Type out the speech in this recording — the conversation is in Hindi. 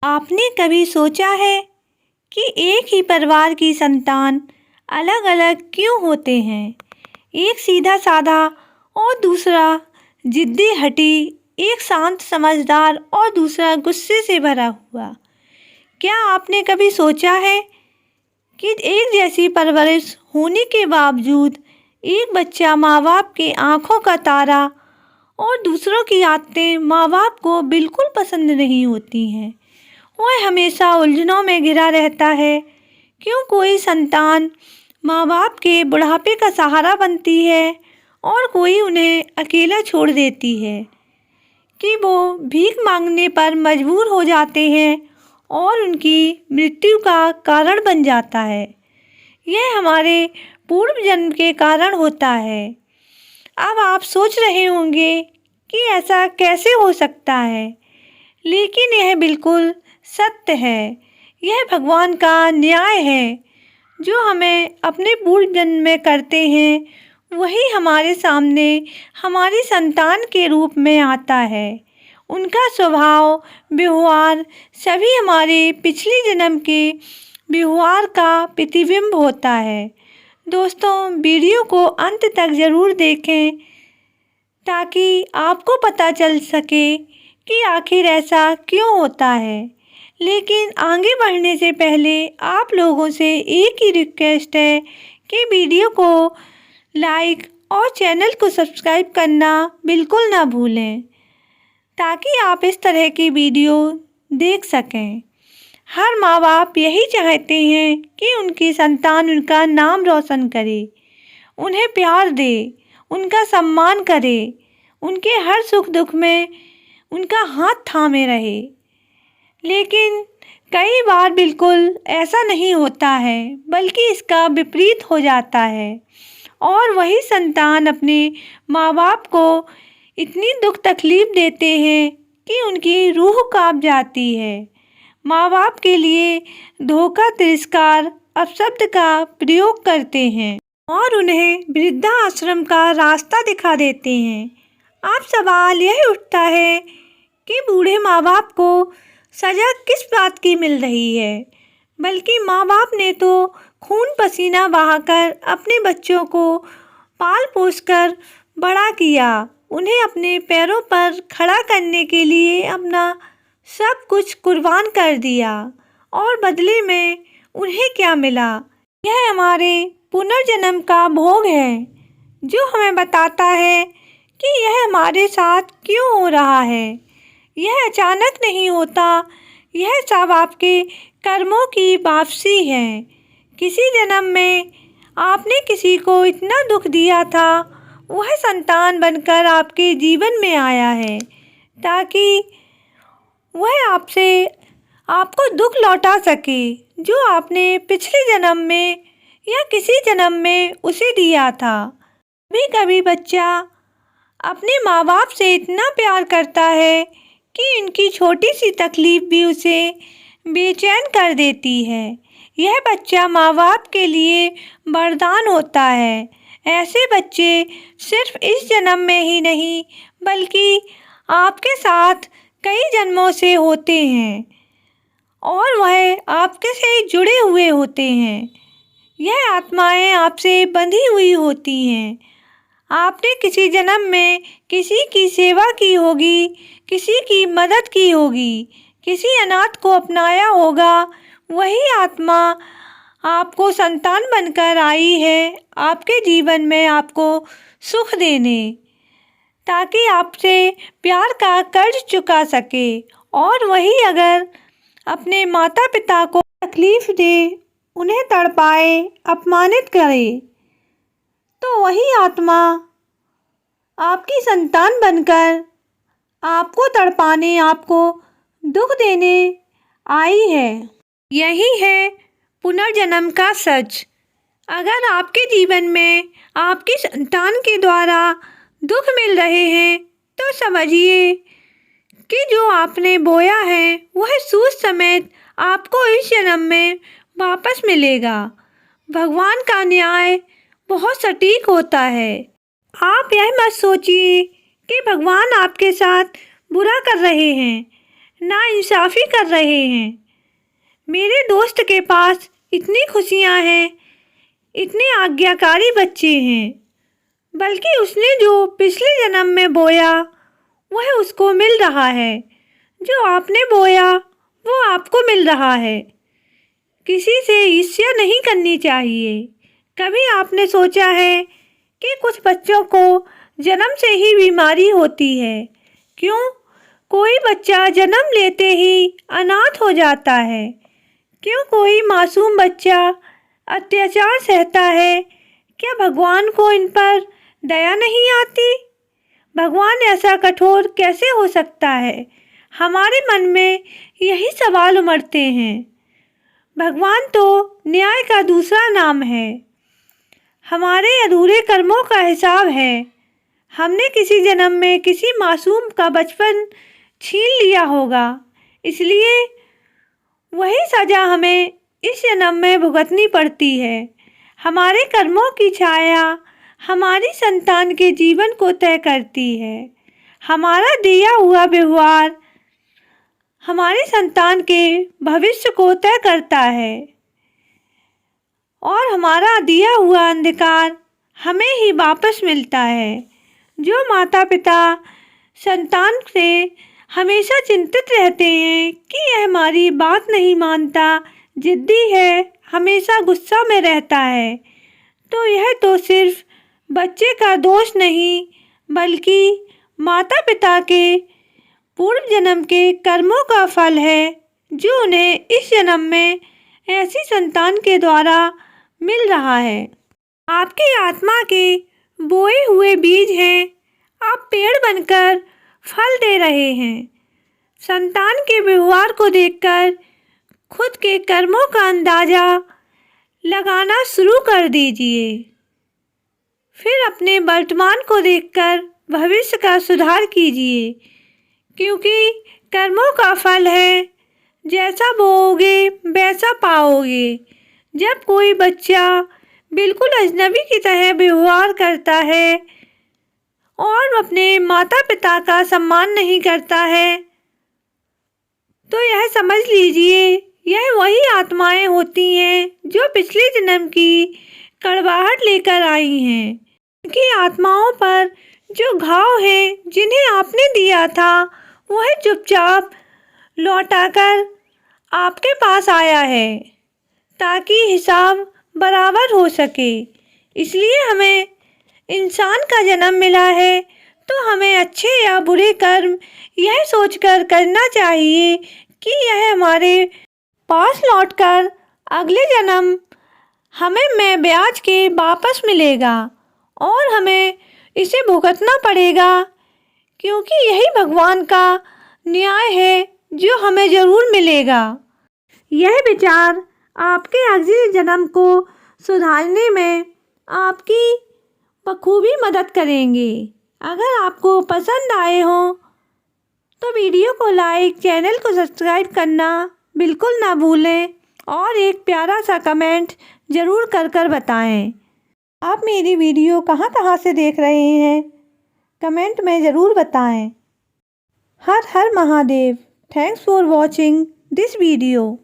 आपने कभी सोचा है कि एक ही परिवार की संतान अलग अलग क्यों होते हैं? एक सीधा साधा और दूसरा जिद्दी हठी, एक शांत समझदार और दूसरा गुस्से से भरा हुआ। क्या आपने कभी सोचा है कि एक जैसी परवरिश होने के बावजूद एक बच्चा माँ बाप की आंखों का तारा और दूसरों की आदतें माँ बाप को बिल्कुल पसंद नहीं होती हैं। वह हमेशा उलझनों में घिरा रहता है। क्यों कोई संतान माँ बाप के बुढ़ापे का सहारा बनती है और कोई उन्हें अकेला छोड़ देती है, कि वो भीख मांगने पर मजबूर हो जाते हैं और उनकी मृत्यु का कारण बन जाता है। यह हमारे पूर्व जन्म के कारण होता है। अब आप सोच रहे होंगे कि ऐसा कैसे हो सकता है, लेकिन यह बिल्कुल सत्य है। यह भगवान का न्याय है। जो हमें अपने पूर्व जन्म में करते हैं वही हमारे सामने हमारी संतान के रूप में आता है। उनका स्वभाव व्यवहार सभी हमारे पिछले जन्म के व्यवहार का प्रतिबिंब होता है। दोस्तों, वीडियो को अंत तक ज़रूर देखें ताकि आपको पता चल सके कि आखिर ऐसा क्यों होता है। लेकिन आगे बढ़ने से पहले आप लोगों से एक ही रिक्वेस्ट है कि वीडियो को लाइक और चैनल को सब्सक्राइब करना बिल्कुल ना भूलें, ताकि आप इस तरह की वीडियो देख सकें। हर माँ बाप यही चाहते हैं कि उनकी संतान उनका नाम रोशन करे, उन्हें प्यार दे, उनका सम्मान करे, उनके हर सुख दुख में उनका हाथ थामे रहे। लेकिन कई बार बिल्कुल ऐसा नहीं होता है, बल्कि इसका विपरीत हो जाता है और वही संतान अपने माँ बाप को इतनी दुख तकलीफ देते हैं कि उनकी रूह कांप जाती है। माँ बाप के लिए धोखा, तिरस्कार, अपशब्द का प्रयोग करते हैं और उन्हें वृद्धाश्रम का रास्ता दिखा देते हैं। अब सवाल यह उठता है कि बूढ़े माँ बाप को सज़ा किस बात की मिल रही है? बल्कि माँ बाप ने तो खून पसीना बहाकर अपने बच्चों को पाल पोस कर बड़ा किया, उन्हें अपने पैरों पर खड़ा करने के लिए अपना सब कुछ कुर्बान कर दिया, और बदले में उन्हें क्या मिला? यह हमारे पुनर्जन्म का भोग है, जो हमें बताता है कि यह हमारे साथ क्यों हो रहा है। यह अचानक नहीं होता, यह सब आपके कर्मों की वापसी है। किसी जन्म में आपने किसी को इतना दुख दिया था, वह संतान बनकर आपके जीवन में आया है ताकि वह आपसे आपको दुख लौटा सके, जो आपने पिछले जन्म में या किसी जन्म में उसे दिया था। कभी कभी बच्चा अपने माँ बाप से इतना प्यार करता है कि इनकी छोटी सी तकलीफ भी उसे बेचैन कर देती है। यह बच्चा माँ बाप के लिए वरदान होता है। ऐसे बच्चे सिर्फ इस जन्म में ही नहीं, बल्कि आपके साथ कई जन्मों से होते हैं और वह आपके से जुड़े हुए होते हैं। यह आत्माएं आपसे बंधी हुई होती हैं। आपने किसी जन्म में किसी की सेवा की होगी, किसी की मदद की होगी, किसी अनाथ को अपनाया होगा। वही आत्मा आपको संतान बनकर आई है आपके जीवन में आपको सुख देने, ताकि आपसे प्यार का कर्ज चुका सके। और वही अगर अपने माता पिता को तकलीफ दे, उन्हें तड़पाए, अपमानित करे, तो वही आत्मा आपकी संतान बनकर आपको तड़पाने, आपको दुख देने आई है। यही है पुनर्जन्म का सच। अगर आपके जीवन में आपकी संतान के द्वारा दुख मिल रहे हैं, तो समझिए कि जो आपने बोया है वह सूद समेत आपको इस जन्म में वापस मिलेगा। भगवान का न्याय बहुत सटीक होता है। आप यह मत सोचिए कि भगवान आपके साथ बुरा कर रहे हैं। नाइंसाफ़ी कर रहे हैं। मेरे दोस्त के पास इतनी खुशियाँ हैं, इतने आज्ञाकारी बच्चे हैं, बल्कि उसने जो पिछले जन्म में बोया वह उसको मिल रहा है। जो आपने बोया वो आपको मिल रहा है। किसी से ईर्ष्या नहीं करनी चाहिए। कभी आपने सोचा है कि कुछ बच्चों को जन्म से ही बीमारी होती है? क्यों कोई बच्चा जन्म लेते ही अनाथ हो जाता है? क्यों कोई मासूम बच्चा अत्याचार सहता है? क्या भगवान को इन पर दया नहीं आती? भगवान ऐसा कठोर कैसे हो सकता है? हमारे मन में यही सवाल उमड़ते हैं। भगवान तो न्याय का दूसरा नाम है। हमारे अधूरे कर्मों का हिसाब है। हमने किसी जन्म में किसी मासूम का बचपन छीन लिया होगा, इसलिए वही सज़ा हमें इस जन्म में भुगतनी पड़ती है। हमारे कर्मों की छाया हमारी संतान के जीवन को तय करती है। हमारा दिया हुआ व्यवहार हमारी संतान के भविष्य को तय करता है और हमारा दिया हुआ अंधकार हमें ही वापस मिलता है। जो माता पिता संतान से हमेशा चिंतित रहते हैं कि यह हमारी बात नहीं मानता, जिद्दी है, हमेशा गुस्सा में रहता है, तो यह तो सिर्फ बच्चे का दोष नहीं बल्कि माता पिता के पूर्व जन्म के कर्मों का फल है, जो उन्हें इस जन्म में ऐसी संतान के द्वारा मिल रहा है। आपकी आत्मा के बोए हुए बीज हैं। आप पेड़ बनकर फल दे रहे हैं। संतान के व्यवहार को देखकर खुद के कर्मों का अंदाज़ा लगाना शुरू कर दीजिए। फिर अपने वर्तमान को देखकर भविष्य का सुधार कीजिए, क्योंकि कर्मों का फल है, जैसा बोओगे वैसा पाओगे। जब कोई बच्चा बिल्कुल अजनबी की तरह व्यवहार करता है और अपने माता पिता का सम्मान नहीं करता है, तो यह समझ लीजिए यह वही आत्माएं होती हैं जो पिछले जन्म की कड़वाहट लेकर आई हैं। उनकी आत्माओं पर जो घाव है जिन्हें आपने दिया था, वह चुपचाप लौटाकर आपके पास आया है ताकि हिसाब बराबर हो सके। इसलिए हमें इंसान का जन्म मिला है तो हमें अच्छे या बुरे कर्म यह सोचकर करना चाहिए कि यह हमारे पास लौटकर अगले जन्म हमें मैं ब्याज के वापस मिलेगा और हमें इसे भुगतना पड़ेगा, क्योंकि यही भगवान का न्याय है जो हमें ज़रूर मिलेगा। यह विचार आपके अगले जन्म को सुधारने में आपकी बखूबी मदद करेंगे। अगर आपको पसंद आए हो तो वीडियो को लाइक, चैनल को सब्सक्राइब करना बिल्कुल ना भूलें और एक प्यारा सा कमेंट ज़रूर कर बताएं। आप मेरी वीडियो कहाँ से देख रहे हैं, कमेंट में ज़रूर बताएं। हर हर Mahadev. Thanks for watching this video.